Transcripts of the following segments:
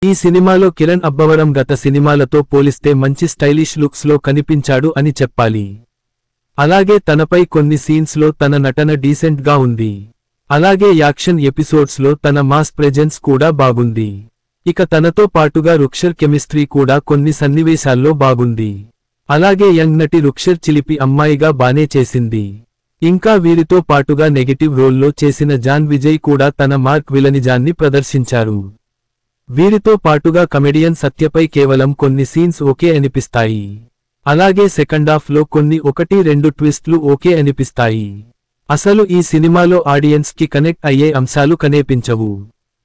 ఈ సినిమాలో కిరణ్ అబ్బవరం గత సినిమాలతో పోలిస్తే మంచి స్టైలిష్ లుక్స్ లో కనిపించాడు అని చెప్పాలి. అలాగే తనపై కొన్ని సీన్స్ లో తన నటన డీసెంట్ గా ఉంది. అలాగే యాక్షన్ ఎపిసోడ్స్ లో తన మాస్ ప్రెజెన్స్ కూడా బాగుంది. ఇక తనతో పాటుగా రుక్షర్ కెమిస్ట్రీ కూడా కొన్ని సన్నివేశాల్లో బాగుంది. అలాగే యంగ్ నటి రుక్షర్ చిలిపి అమ్మాయిగా బానే చేసింది. ఇంకా వీరితో పాటుగా నెగటివ్ రోల్లో చేసిన జాన్ విజయ్ కూడా తన మార్క్ విలనిజాన్ని ప్రదర్శించారు. వీరితో పాటుగా కమెడియన్ సత్యపై కేవలం కొన్ని సీన్స్ ఓకే అనిపిస్తాయి. అలాగే సెకండాఫ్ లో కొన్ని 1-2 ట్విస్ట్లు ఓకే అనిపిస్తాయి. అసలు ఈ సినిమాలో ఆడియన్స్ కి కనెక్ట్ అయ్యే అంశాలు కనిపించవు.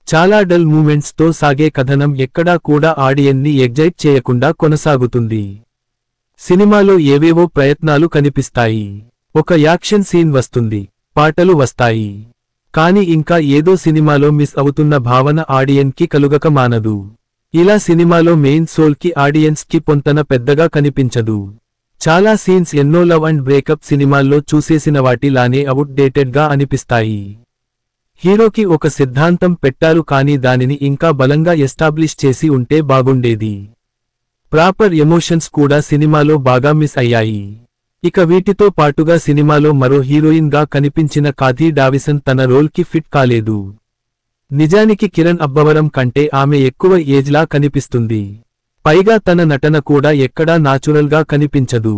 చాలా డల్ మూమెంట్స్ తో సాగే కథనం ఎక్కడా కూడా ఆడియన్ని ఎగ్జైట్ చేయకుండా కొనసాగుతుంది. సినిమాలో ఏవేవో ప్రయత్నాలు కనిపిస్తాయి. ఒక యాక్షన్ సీన్ వస్తుంది, పాటలు వస్తాయి. కానీ ఇంకా ఏదో సినిమాలో మిస్ అవుతున్న భావన ఆడియన్ కి కలుగక మానదు. ఇలా సినిమాలో మెయిన్ సోల్ కి ఆడియన్స్ కి పొంతన పెద్దగా కనిపించదు. చాలా సీన్స్ ఎన్నో లవ్ అండ్ బ్రేకప్ సినిమాల్లో చూసేసిన వాటిలానే అవుట్ డేటెడ్ గా అనిపిస్తాయి. హీరోకి ఒక సిద్ధాంతం పెట్టారు కానీ దానిని ఇంకా బలంగా ఎస్టాబ్లిష్ చేసి ఉంటే బాగుండేది. ప్రాపర్ ఎమోషన్స్ కూడా సినిమాలో బాగా మిస్ అయ్యాయి. ఇక వీటితో పాటుగా సినిమాలో మరో హీరోయిన్ గా కనిపించిన కాథీ డావిసన్ తన రోల్ కి ఫిట్ కాలేదు. నిజానికి కిరణ్ అబ్బవరం కంటే ఆమె ఎక్కువ ఏజ్ లా కనిపిస్తుంది. పైగా తన నటన కూడా ఎక్కడా నాచురల్ గా కనిపించదు.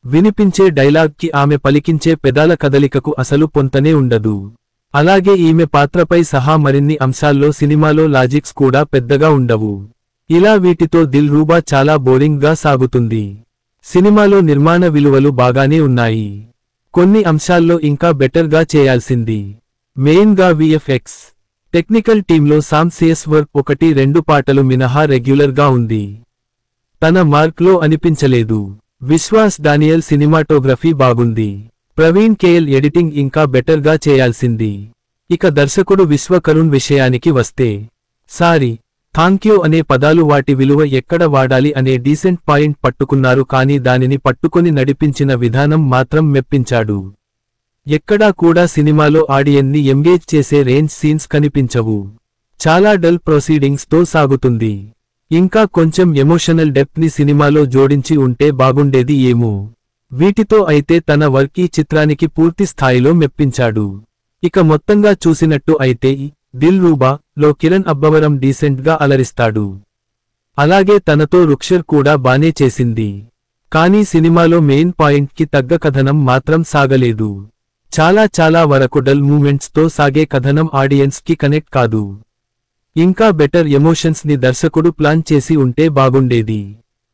వినిపించే డైలాగ్ కి ఆమె పలికించే పెదాల కదలికకు అసలు పొంతనే ఉండదు. అలాగే ఈమె పాత్రపై సహా మరిన్ని అంశాల్లో సినిమాలో లాజిక్స్ కూడా పెద్దగా ఉండవు. ఇలా వీటితో దిల్ రూబా చాలా బోరింగ్ గా సాగుతుంది. సినిమాలో నిర్మాణ విలువలు బాగానే ఉన్నాయి. కొన్ని అంశాల్లో ఇంకా బెటర్ గా చేయాల్సింది. మెయిన్ గా విఎఫ్ఎక్స్. టెక్నికల్ టీంలో సామ్ సిఎస్ వర్క్ 1-2 పాటలు మినహా రెగ్యులర్ గా ఉంది. తన మార్క్ లో అనిపించలేదు. విశ్వాస్ డానియల్ సినిమాటోగ్రఫీ బాగుంది. ప్రవీణ్ కేఎల్ ఎడిటింగ్ ఇంకా బెటర్ గా చేయాల్సింది. ఇక దర్శకుడు విశ్వకరుణ్ విషయానికి వస్తే, సారీ, థాంక్యూ అనే పదాలు వాటి విలువ ఎక్కడ వాడాలి అనే డీసెంట్ పాయింట్ పట్టుకున్నారు కానీ దానిని పట్టుకొని నడిపించిన విధానం మాత్రం మెప్పించాడు. ఎక్కడా కూడా సినిమాలో ఆడియన్ని ఎంగేజ్ చేసే రేంజ్ సీన్స్ కనిపించవు. చాలా డల్ ప్రొసీడింగ్స్ తో సాగుతుంది. ఇంకా కొంచెం ఎమోషనల్ డెప్త్ ని సినిమాలో జోడించి ఉంటే బాగుండేది ఏమో. వీటితో అయితే తన వర్క్ ఈ చిత్రానికి పూర్తి స్థాయిలో మెప్పించాడు. ఇక మొత్తంగా చూసినట్టు అయితే దిల్ రూబా లో కిరణ్ అబ్బవరం డీసెంట్ గా అలరిస్తాడు. అలాగే తనతో రుక్షర్ కూడా బానే చేసింది. కానీ సినిమాలో మెయిన్ పాయింట్ కి తగ్గ కథనం మాత్రం సాగలేదు. చాలా వరకు డల్ మూమెంట్స్ తో సాగే కథనం ఆడియన్స్ కి కనెక్ట్ కాదు. ఇంకా బెటర్ ఎమోషన్స్ ని దర్శకుడు ప్లాన్ చేసి ఉంటే బాగుండేది.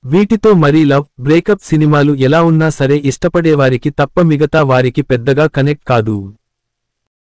వీటితో మరీ లవ్, బ్రేకప్ సినిమాలు ఎలా ఉన్నా సరే ఇష్టపడేవారికి తప్ప మిగతా వారికి పెద్దగా కనెక్ట్ కాదు.